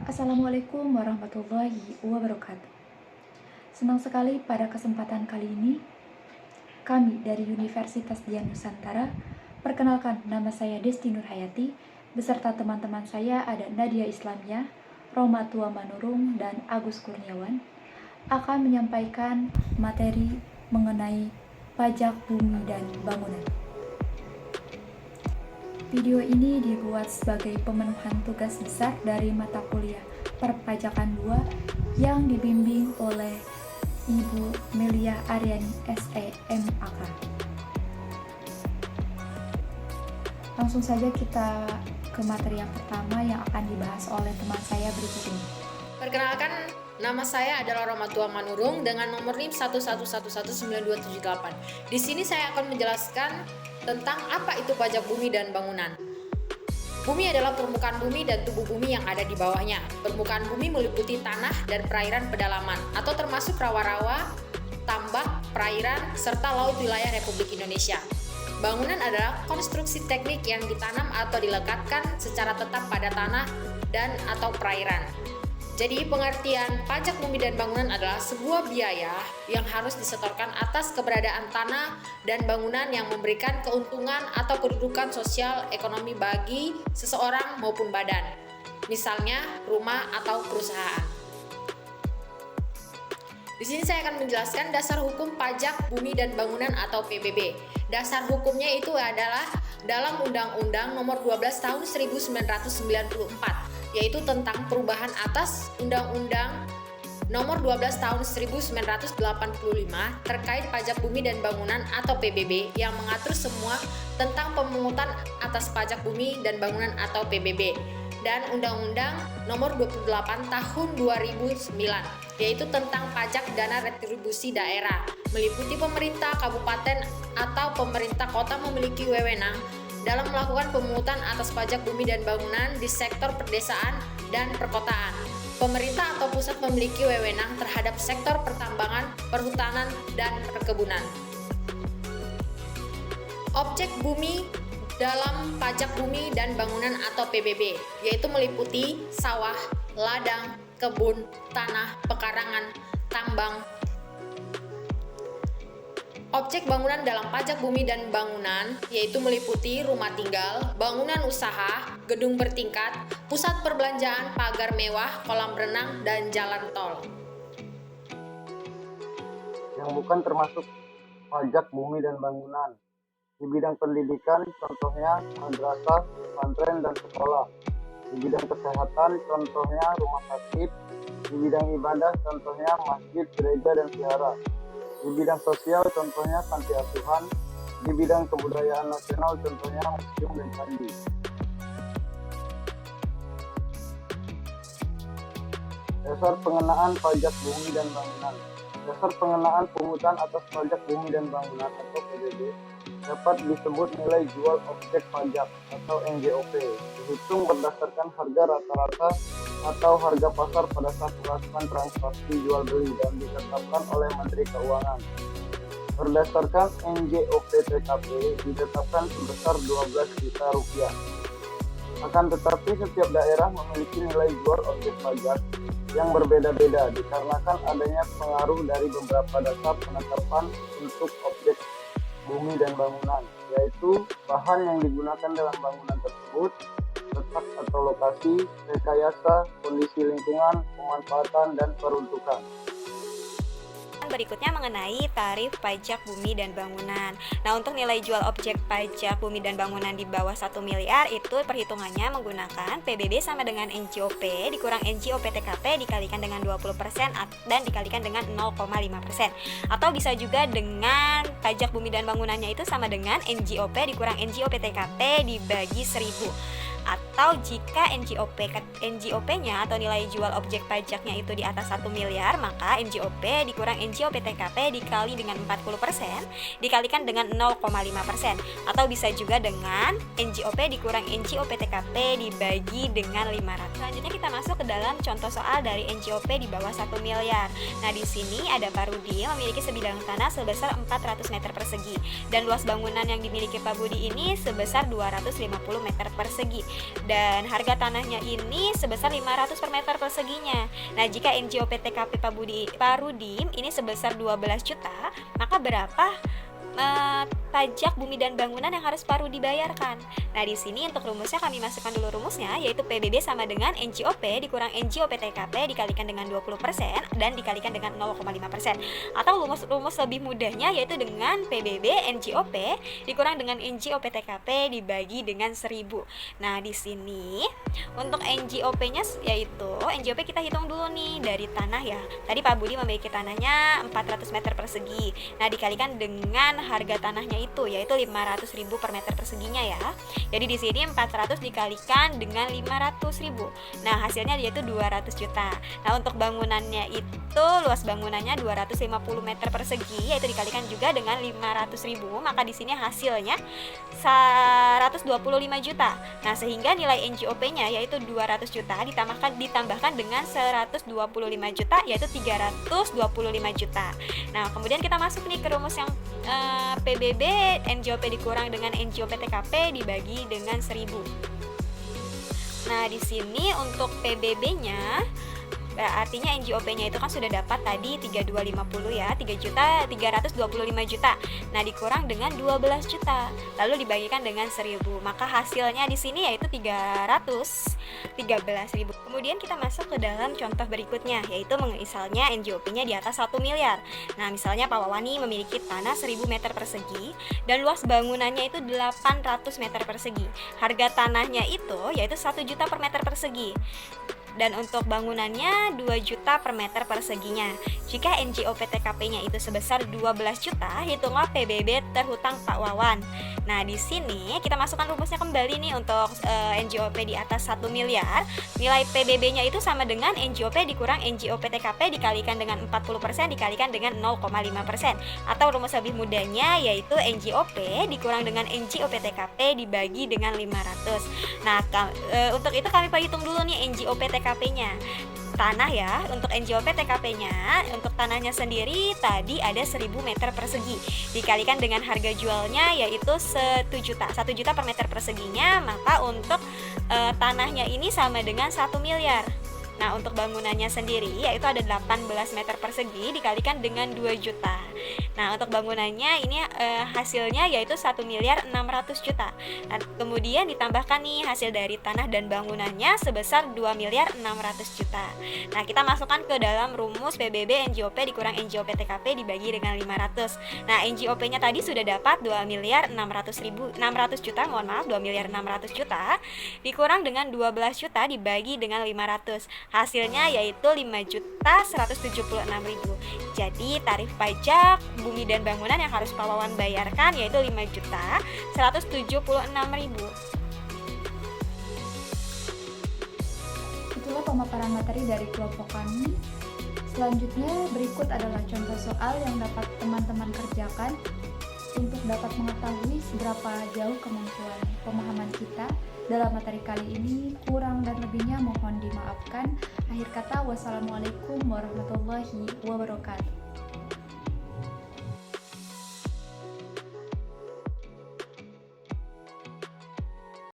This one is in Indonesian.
Assalamualaikum warahmatullahi wabarakatuh. Senang sekali pada kesempatan kali ini, kami dari Universitas Dian Nusantara, perkenalkan nama saya Desti Nurhayati, beserta teman-teman saya ada Nadia Islamia, Roma Tua Manurung, dan Agus Kurniawan, akan menyampaikan materi mengenai pajak bumi dan bangunan. Video ini dibuat sebagai pemenuhan tugas besar dari mata kuliah Perpajakan 2 yang dibimbing oleh Ibu Melia Aryani SEMAK. Langsung saja kita ke materi yang pertama yang akan dibahas oleh teman saya berikut ini. Perkenalkan, nama saya adalah Roma Tua Manurung dengan nomor NIM 111119278. Di sini saya akan menjelaskan tentang apa itu pajak bumi dan bangunan. Bumi adalah permukaan bumi dan tubuh bumi yang ada di bawahnya. Permukaan bumi meliputi tanah dan perairan pedalaman atau termasuk rawa-rawa, tambak, perairan, serta laut wilayah Republik Indonesia. Bangunan adalah konstruksi teknik yang ditanam atau dilekatkan secara tetap pada tanah dan atau perairan. Jadi pengertian pajak bumi dan bangunan adalah sebuah biaya yang harus disetorkan atas keberadaan tanah dan bangunan yang memberikan keuntungan atau kedudukan sosial ekonomi bagi seseorang maupun badan, misalnya rumah atau perusahaan. Di sini saya akan menjelaskan dasar hukum pajak bumi dan bangunan atau PBB. Dasar hukumnya itu adalah dalam Undang-Undang Nomor 12 Tahun 1994, yaitu tentang perubahan atas Undang-Undang Nomor 12 Tahun 1985 terkait pajak bumi dan bangunan atau PBB yang mengatur semua tentang pemungutan atas pajak bumi dan bangunan atau PBB, dan Undang-Undang Nomor 28 Tahun 2009 yaitu tentang pajak dana retribusi daerah, meliputi pemerintah kabupaten atau pemerintah kota memiliki wewenang dalam melakukan pemungutan atas pajak bumi dan bangunan di sektor perdesaan dan perkotaan. Pemerintah atau pusat memiliki wewenang terhadap sektor pertambangan, perhutanan, dan perkebunan. Objek bumi dalam pajak bumi dan bangunan atau PBB, yaitu meliputi sawah, ladang, kebun, tanah, pekarangan, tambang. Objek bangunan dalam pajak bumi dan bangunan yaitu meliputi rumah tinggal, bangunan usaha, gedung bertingkat, pusat perbelanjaan, pagar mewah, kolam renang, dan jalan tol. Yang bukan termasuk pajak bumi dan bangunan. Di bidang pendidikan, contohnya madrasah, pesantren, dan sekolah. Di bidang kesehatan, contohnya rumah sakit. Di bidang ibadah, contohnya masjid, gereja, dan vihara. Di bidang sosial, contohnya panti asuhan. Di bidang kebudayaan nasional, contohnya museum dan candi. Dasar pengenaan pajak bumi dan bangunan. Dasar pengenaan pungutan atas pajak bumi dan bangunan atau PBB dapat disebut nilai jual objek pajak atau NJOP, dihitung berdasarkan harga rata-rata atau harga pasar pada saat melakukan transaksi jual beli dan ditetapkan oleh Menteri Keuangan. Berdasarkan NJOP TKP ditetapkan sebesar 12 juta rupiah. Akan tetapi setiap daerah memiliki nilai jual objek pajak yang berbeda-beda dikarenakan adanya pengaruh dari beberapa dasar penetapan untuk objek bumi dan bangunan, yaitu bahan yang digunakan dalam bangunan tersebut, letak atau lokasi, rekayasa, kondisi lingkungan, pemanfaatan, dan peruntukan. Berikutnya mengenai tarif pajak bumi dan bangunan. Nah, untuk nilai jual objek pajak bumi dan bangunan di bawah 1 miliar itu perhitungannya menggunakan PBB sama dengan NJOP dikurang NJOP TKP dikalikan dengan 20% dan dikalikan dengan 0,5%. Atau bisa juga dengan pajak bumi dan bangunannya itu sama dengan NJOP dikurang NJOP TKP dibagi 1000. Atau jika NJOP-nya atau nilai jual objek pajaknya itu di atas 1 miliar, maka NJOP dikurang NJOP TKP dikali dengan 40% dikalikan dengan 0,5%. Atau bisa juga dengan NJOP dikurang NJOP TKP dibagi dengan 500. Selanjutnya kita masuk ke dalam contoh soal dari NJOP di bawah 1 miliar. Nah, di sini ada Pak Rudi memiliki sebidang tanah sebesar 400 meter persegi dan luas bangunan yang dimiliki Pak Budi ini sebesar 250 meter persegi. dan harga tanahnya ini sebesar 500 per meter perseginya. Nah, jika NJOP TKP Parudim ini sebesar 12 juta, maka berapa pajak bumi dan bangunan yang harus Parudi bayarkan? Nah, di sini untuk rumusnya kami masukkan dulu rumusnya, yaitu PBB sama dengan NJOP dikurang NJOP TKP dikalikan dengan 20% dan dikalikan dengan 0,5%. Atau rumus lebih mudahnya yaitu dengan PBB NJOP dikurang dengan NJOP TKP dibagi dengan 1000. Nah, di sini untuk NJOP-nya yaitu NJOP kita hitung dulu nih dari tanah ya. Tadi Pak Budi memiliki tanahnya 400 meter persegi. Nah, dikalikan dengan harga tanahnya itu yaitu 500.000 per meter perseginya ya. Jadi di sini 400 dikalikan dengan 500.000. Nah, hasilnya yaitu 200 juta. Nah, untuk bangunannya itu luas bangunannya 250 meter persegi yaitu dikalikan juga dengan 500.000, maka di sini hasilnya 125 juta. Nah, sehingga nilai NJOP-nya yaitu 200 juta ditambahkan dengan 125 juta yaitu 325 juta. Nah, kemudian kita masuk nih ke rumus yang PBB NJOP dikurang dengan NJOP TKP dibagi dengan 1000. Nah, di sini untuk PBB-nya artinya NJOP-nya itu kan sudah dapat tadi 3250 ya, 3.325 juta. Nah, dikurang dengan 12 juta, lalu dibagikan dengan 1000. Maka hasilnya di sini yaitu 313.000. Kemudian kita masuk ke dalam contoh berikutnya, yaitu misalnya NJOP-nya di atas 1 miliar. Nah, misalnya Pak Wawani memiliki tanah 1000 meter persegi dan luas bangunannya itu 800 meter persegi. Harga tanahnya itu yaitu 1 juta per meter persegi. Dan untuk bangunannya 2 juta per meter perseginya. Jika NJOP TKP-nya itu sebesar 12 juta, hitunglah PBB terhutang Pak Wawan. Nah, di sini kita masukkan rumusnya kembali nih untuk NJOP di atas 1 miliar. Nilai PBB-nya itu sama dengan NJOP dikurang NJOP TKP dikalikan dengan 40% dikalikan dengan 0,5%. Atau rumus lebih mudahnya yaitu NJOP dikurang dengan NJOP TKP dibagi dengan 500. Nah, untuk itu kami perhitung dulu nih NJOP TKP-nya. Tanah ya, untuk NJOP TKP-nya, untuk tanahnya sendiri tadi ada 1000 meter persegi dikalikan dengan harga jualnya yaitu 1 juta per meter perseginya, maka untuk tanahnya ini sama dengan 1 miliar. Nah, untuk bangunannya sendiri yaitu ada 18 meter persegi dikalikan dengan 2 juta. Nah, untuk bangunannya ini hasilnya yaitu 1.600.000.000 juta. Nah, kemudian ditambahkan nih hasil dari tanah dan bangunannya sebesar 2.600.000.000 juta. Nah, kita masukkan ke dalam rumus PBB NJOP dikurang NJOP TKP dibagi dengan 500. Nah, NJOP-nya tadi sudah dapat 2.600.000.000 juta, 2.600.000.000 juta dikurang dengan 12 juta dibagi dengan 500. Hasilnya yaitu 5.176.000. Jadi tarif pajak bumi dan bangunan yang harus Pak Wawan bayarkan yaitu 5.176.000. Itulah pemaparan materi dari kelompok kami. Selanjutnya berikut adalah contoh soal yang dapat teman-teman kerjakan untuk dapat mengetahui seberapa jauh kemampuan pemahaman kita dalam materi kali ini. Kurang dan lebihnya mohon dimaafkan. Akhir kata, wassalamualaikum warahmatullahi wabarakatuh.